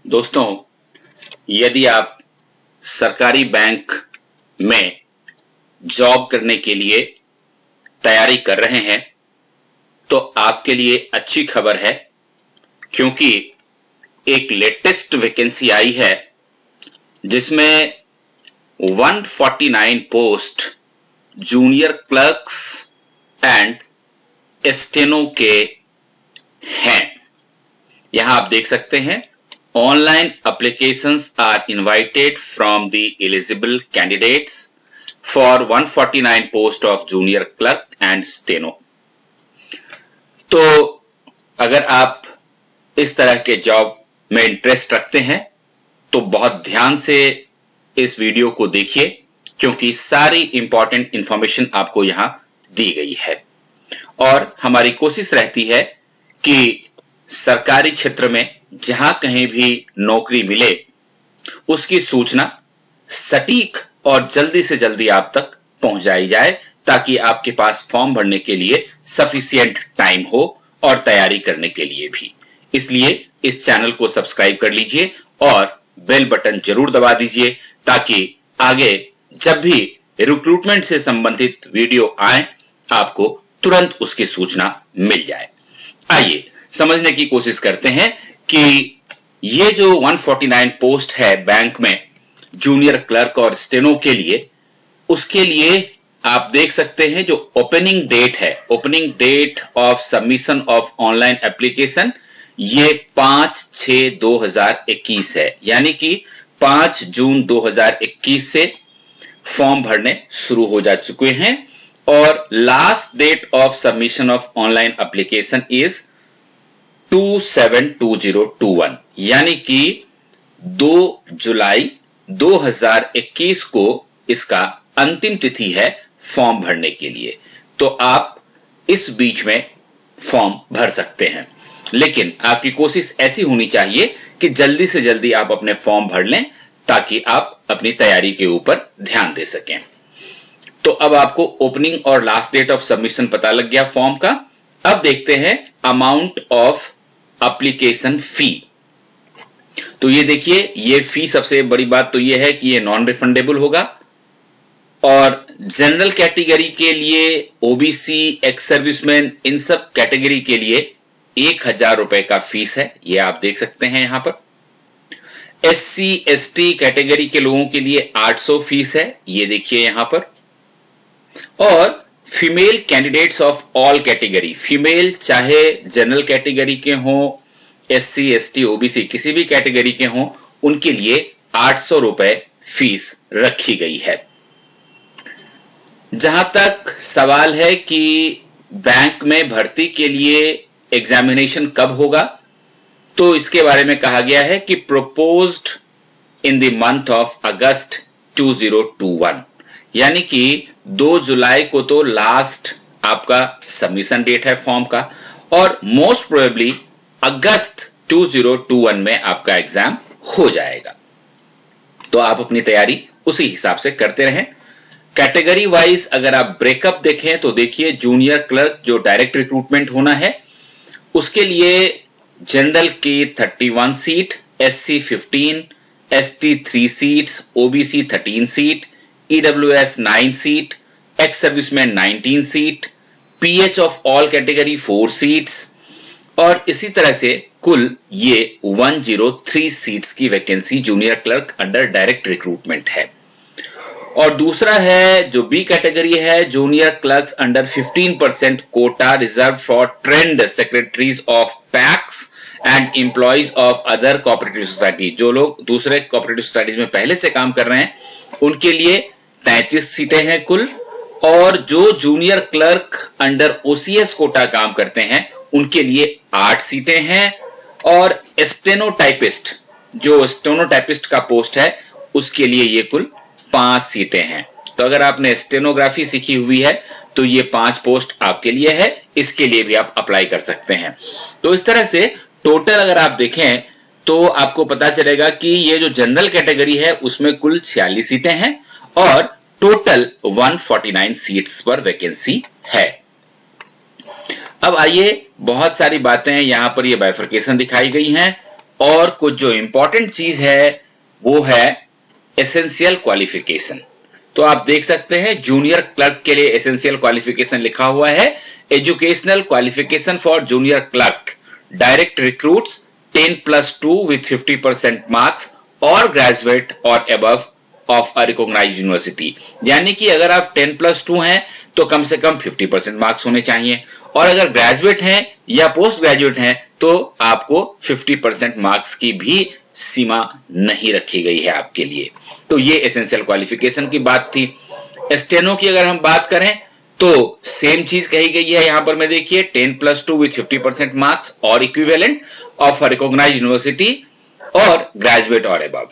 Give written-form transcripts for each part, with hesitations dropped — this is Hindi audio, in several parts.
दोस्तों, यदि आप सरकारी बैंक में जॉब करने के लिए तैयारी कर रहे हैं तो आपके लिए अच्छी खबर है, क्योंकि एक लेटेस्ट वैकेंसी आई है जिसमें 149 post junior clerks and steno के हैं। यहां आप देख सकते हैं, online applications are invited from the eligible candidates for 149 post of junior clerk and steno। तो अगर आप इस तरह के जॉब में इंटरेस्ट रखते हैं तो बहुत ध्यान से इस वीडियो को देखिए, क्योंकि सारी इंपॉर्टेंट इंफॉर्मेशन आपको यहां दी गई है। और हमारी कोशिश रहती है कि सरकारी क्षेत्र में जहां कहीं भी नौकरी मिले उसकी सूचना सटीक और जल्दी से जल्दी आप तक पहुंचाई जाए, ताकि आपके पास फॉर्म भरने के लिए सफिशिएंट टाइम हो और तैयारी करने के लिए भी। इसलिए इस चैनल को सब्सक्राइब कर लीजिए और बेल बटन जरूर दबा दीजिए, ताकि आगे जब भी रिक्रूटमेंट से संबंधित वीडियो आए आपको तुरंत उसकी सूचना मिल जाए। आइए समझने की कोशिश करते हैं कि ये जो 149 पोस्ट है बैंक में जूनियर क्लर्क और स्टेनो के लिए, उसके लिए आप देख सकते हैं जो ओपनिंग डेट है, opening date of submission of online application, ये 5/6/2021 है। यानी कि 5 जून 2021 से फॉर्म भरने शुरू हो जा चुके हैं और last date of submission of online application is 27/2021, यानी कि 2 जुलाई 2021 को इसका अंतिम तिथि है फॉर्म भरने के लिए। तो आप इस बीच में फॉर्म भर सकते हैं, लेकिन आपकी कोशिश ऐसी होनी चाहिए कि जल्दी से जल्दी आप अपने फॉर्म भर लें, ताकि आप अपनी तैयारी के ऊपर ध्यान दे सकें। तो अब आपको ओपनिंग और लास्ट डेट ऑफ सबमिशन पता लग गया फॉर्म का। अब देखते हैं अमाउंट ऑफ एप्लीकेशन फी। तो ये देखिए, ये फी सबसे बड़ी बात तो ये है कि ये नॉन रिफंडेबल होगा, और जनरल कैटेगरी के लिए, ओबीसी, एक्स सर्विसमैन, इन सब कैटेगरी के लिए 1000 रुपए का फीस है, ये आप देख सकते हैं यहां पर। एससी एसटी कैटेगरी के लोगों के लिए 800 फीस है, ये देखिए यहां पर। और female candidates of all category, female चाहे जनरल कैटेगरी के हों, एससी एसटी ओबीसी किसी भी कैटेगरी के हों, उनके लिए 800 रुपए फीस रखी गई है। जहां तक सवाल है कि बैंक में भर्ती के लिए एग्जामिनेशन कब होगा, तो इसके बारे में कहा गया है कि proposed in the month of अगस्त 2021, यानी कि 2 जुलाई को तो लास्ट आपका सबमिशन डेट है फॉर्म का, और मोस्ट प्रोबेबली अगस्त 2021 में आपका एग्जाम हो जाएगा। तो आप अपनी तैयारी उसी हिसाब से करते रहें। कैटेगरी वाइज अगर आप ब्रेकअप देखें तो देखिए, जूनियर क्लर्क जो डायरेक्ट रिक्रूटमेंट होना है, उसके लिए जनरल की 31 seat, SC 15, ST 3 seats, OBC 13 seat, EWS 9 seat, ex serviceman 19 seat, PH of all category 4 seats, और इसी तरह से कुल ये 103 सीट्स की vacancy junior clerk under direct recruitment है। और दूसरा है जो बी कैटेगरी है, junior clerks under 15% quota reserve for trained secretaries of packs and employees of other cooperative society. जो लोग दूसरे कोऑपरेटिव सोसाइटीज में पहले से काम कर रहे हैं उनके लिए 33 सीटें हैं कुल, और जो junior clerk under OCS quota काम करते हैं उनके लिए 8 सीटें हैं, और स्टेनोटाइपिस्ट, जो स्टेनोटाइपिस्ट का पोस्ट है, उसके लिए ये कुल 5 सीटें हैं। तो अगर आपने स्टेनोग्राफी सीखी हुई है तो ये 5 पोस्ट आपके लिए है, इसके लिए भी आप अप्लाई कर सकते हैं। तो इस तरह से टोटल अगर आप देखें तो आपको पता चलेगा कि ये जो जनरल कैटेगरी है उसमें कुल 46 सीटें हैं और टोटल 149 सीट्स पर वैकेंसी है। अब आइए, बहुत सारी बातें यहां पर ये बाइफर्केशन दिखाई गई हैं। और कुछ जो इंपॉर्टेंट चीज है वो है एसेंशियल क्वालिफिकेशन। तो आप देख सकते हैं जूनियर क्लर्क के लिए एसेंशियल क्वालिफिकेशन लिखा हुआ है, educational qualification for junior clerk, direct recruits 10+2 with 50% marks और ग्रेजुएट और above of a recognised university. यानी कि अगर आप 10+2 हैं तो कम से कम 50% मार्क्स होने चाहिए, और अगर ग्रेजुएट हैं या पोस्ट ग्रेजुएट हैं तो आपको 50% मार्क्स की भी सीमा नहीं रखी गई है आपके लिए। तो ये एसेंशियल क्वालिफिकेशन की बात थी। स्टेनो की अगर हम बात करें तो सेम चीज कही गई है यहां पर में देखिए, 10+2 with 50% मार्क्स और equivalent of a recognised university और ग्रेजुएट और अबव।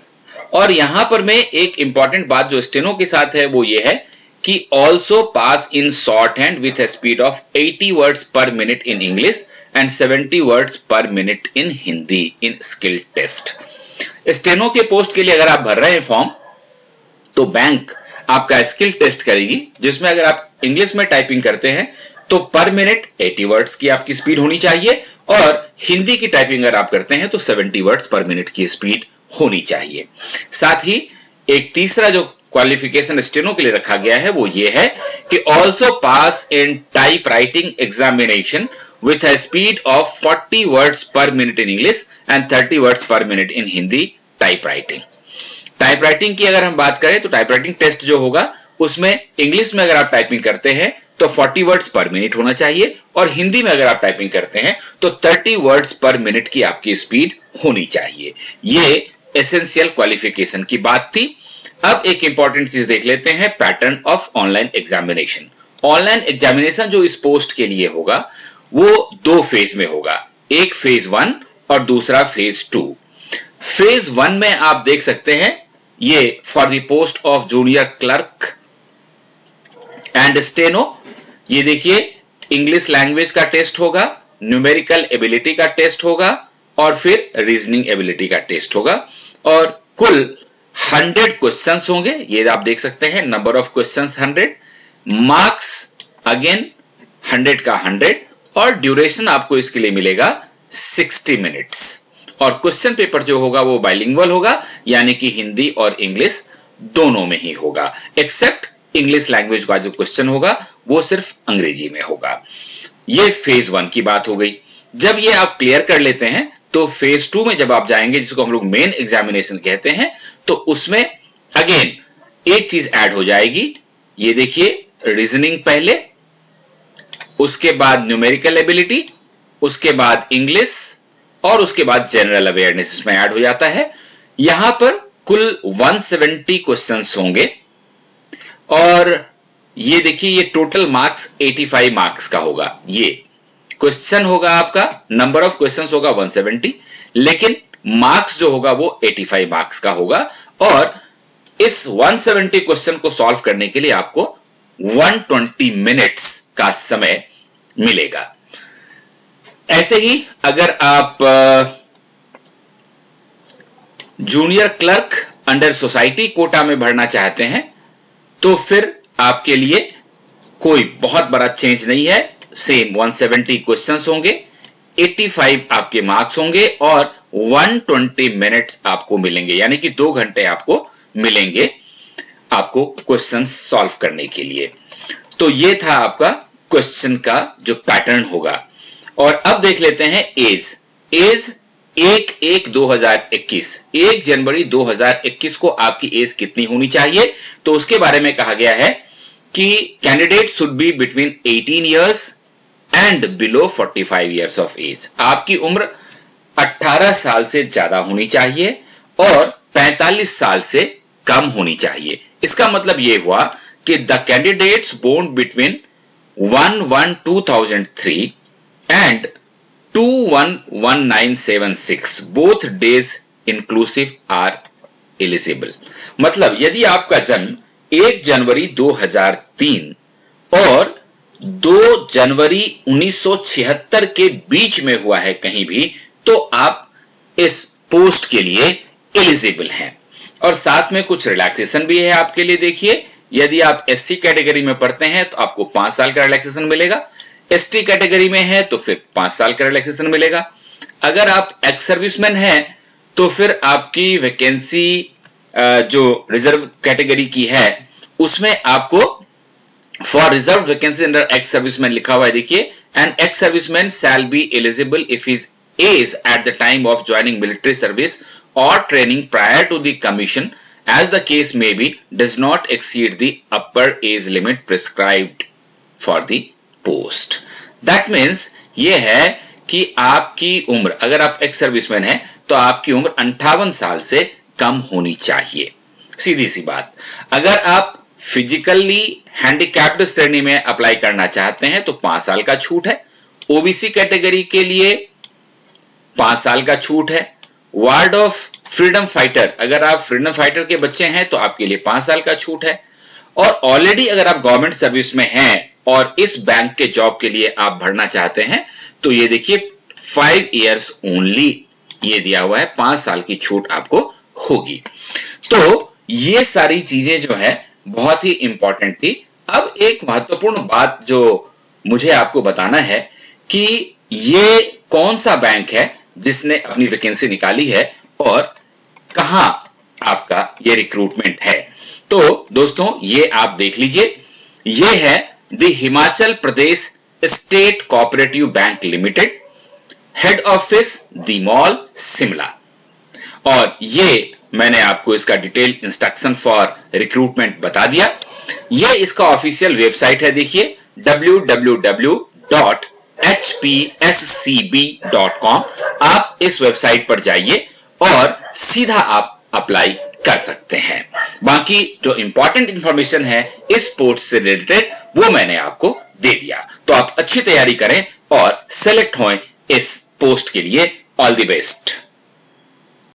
और यहां पर में एक इंपॉर्टेंट बात जो स्टेनो के साथ है वो ये है कि also pass in shorthand with a speed of 80 words per minute in English and 70 words per minute in Hindi in skill test. Steno के पोस्ट के लिए अगर आप भर रहे हैं फॉर्म तो बैंक आपका स्किल टेस्ट करेगी, जिसमें अगर आप इंग्लिश में टाइपिंग करते हैं तो पर मिनट 80 वर्ड्स की आपकी स्पीड होनी चाहिए, और हिंदी की टाइपिंग अगर आप करते हैं तो 70 वर्ड्स पर मिनट की स्पीड होनी चाहिए। साथ ही एक तीसरा जो क्वालिफिकेशन स्टेनो के लिए रखा गया है वो ये है कि also pass in type writing examination with a speed of 40 words per minute in English and 30 words per minute in Hindi typewriting। Typewriting की अगर हम बात करें तो टाइपराइटिंग टेस्ट जो होगा उसमें इंग्लिश में अगर आप टाइपिंग करते हैं तो 40 वर्ड्स पर मिनट होना चाहिए, और हिंदी में अगर आप टाइपिंग करते हैं तो 30 वर्ड्स पर मिनट की आपकी स्पीड होनी चाहिए। ये एसेंशियल क्वालिफिकेशन की बात थी। अब एक इंपॉर्टेंट चीज देख लेते हैं, pattern of online examination. Online examination जो इस पोस्ट के लिए होगा वो 2 फेज में होगा, एक फेज 1 और दूसरा फेज 2। फेज 1 में आप देख सकते हैं ये for the post of junior clerk and steno, ये देखिए इंग्लिश लैंग्वेज का टेस्ट होगा, न्यूमेरिकल एबिलिटी का टेस्ट होगा और फिर रीजनिंग एबिलिटी का टेस्ट होगा, और कुल 100 क्वेश्चंस होंगे। ये आप देख सकते हैं number of questions 100, marks again 100 का 100, और ड्यूरेशन आपको इसके लिए मिलेगा 60 मिनट्स। और क्वेश्चन पेपर जो होगा वो बाइलिंगुअल होगा, यानी कि हिंदी और इंग्लिश दोनों में ही होगा, एक्सेप्ट इंग्लिश लैंग्वेज का जो क्वेश्चन होगा वो सिर्फ अंग्रेजी में होगा। ये फेज 1 की बात हो गई। जब ये आप क्लियर कर लेते हैं तो फेज 2 में जब आप जाएंगे, जिसको हम लोग मेन एग्जामिनेशन कहते हैं, तो उसमें अगेन एक चीज ऐड हो जाएगी। ये देखिए रीजनिंग पहले, उसके बाद न्यूमेरिकल एबिलिटी, उसके बाद इंग्लिश और उसके बाद जनरल अवेयरनेस इसमें ऐड हो जाता है। यहां पर कुल 170 क्वेश्चंस होंगे, और ये देखिए ये टोटल मार्क्स 85 मार्क्स का होगा। ये क्वेश्चन होगा आपका, नंबर ऑफ क्वेश्चंस होगा 170, लेकिन मार्क्स जो होगा वो 85 मार्क्स का होगा, और इस 170 क्वेश्चन को सॉल्व करने के लिए आपको 120 मिनट्स का समय मिलेगा। ऐसे ही अगर आप junior clerk under society quota में भरना चाहते हैं तो फिर आपके लिए कोई बहुत बड़ा चेंज नहीं है, सेम 170 क्वेश्चंस होंगे, 85 आपके मार्क्स होंगे और 120 मिनट्स आपको मिलेंगे, यानी कि 2 घंटे आपको मिलेंगे आपको क्वेश्चन सॉल्व करने के लिए। तो ये था आपका क्वेश्चन का जो पैटर्न होगा। और अब देख लेते हैं एज 1/1/2021, 1 जनवरी 2021 को आपकी एज कितनी होनी चाहिए, तो उसके बारे में कहा गया है कि candidate should be between 18 years and below 45 years of age. आपकी उम्र 18 साल से ज्यादा होनी चाहिए और 45 साल से कम होनी चाहिए। इसका मतलब यह हुआ कि the candidates born between 1/1/2003 and 2/1/1976 both days inclusive are eligible। मतलब यदि आपका जन्म 1 जनवरी 2003 और 2 जनवरी 1976 के बीच में हुआ है कहीं भी, तो आप इस पोस्ट के लिए एलिजिबल हैं। और साथ में कुछ रिलैक्सेशन भी है आपके लिए। देखिए यदि आप एससी कैटेगरी में पढ़ते हैं तो आपको 5 साल का रिलैक्सेशन मिलेगा, एसटी कैटेगरी में है तो फिर 5 साल का रिलैक्सेशन मिलेगा। अगर आप एक्स सर्विसमैन हैं तो फिर आपकी वैकेंसी जो रिजर्व कैटेगरी की है उसमें आपको for reserve vacancy under ex serviceman लिखा हुआ है, देखिए, an ex serviceman shall be eligible if his age at the time of joining military service और training prior to the commission as the case may be does not exceed the upper age limit prescribed for the post. That means ये है कि आपकी उम्र, अगर आप एक्स सर्विसमैन हैं तो आपकी उम्र 58 साल से कम होनी चाहिए, सीधी सी बात। अगर आप फिजिकली हैंडीकैप्ड श्रेणी में अप्लाई करना चाहते हैं तो 5 साल का छूट है, ओबीसी कैटेगरी के लिए 5 साल का छूट है, वार्ड ऑफ फ्रीडम फाइटर, अगर आप फ्रीडम फाइटर के बच्चे हैं तो आपके लिए 5 साल का छूट है, और ऑलरेडी अगर आप गवर्नमेंट सर्विस में हैं और इस बैंक के जॉब के लिए आप भरना चाहते हैं तो ये देखिए 5 years ओनली ये दिया हुआ है, 5 साल की छूट आपको होगी। तो ये सारी चीजें जो है बहुत ही इंपॉर्टेंट थी। अब एक महत्वपूर्ण बात जो मुझे आपको बताना है कि ये कौन सा बैंक है जिसने अपनी वैकेंसी निकाली है और कहां आपका ये रिक्रूटमेंट है। तो दोस्तों ये आप देख लीजिए, ये है the Himachal Pradesh state cooperative bank limited, head office the mall Shimla, और ये मैंने आपको इसका डिटेल इंस्ट्रक्शन फॉर रिक्रूटमेंट बता दिया। ये इसका ऑफिशियल वेबसाइट है, देखिए www.hpscb.com। आप इस वेबसाइट पर जाइए और सीधा आप अप्लाई कर सकते हैं। बाकी जो इंपॉर्टेंट इंफॉर्मेशन है इस पोस्ट से रिलेटेड वो मैंने आपको दे दिया। तो आप अच्छी तैयारी करें और सेलेक्ट हों इस पोस्ट के लिए। All the best.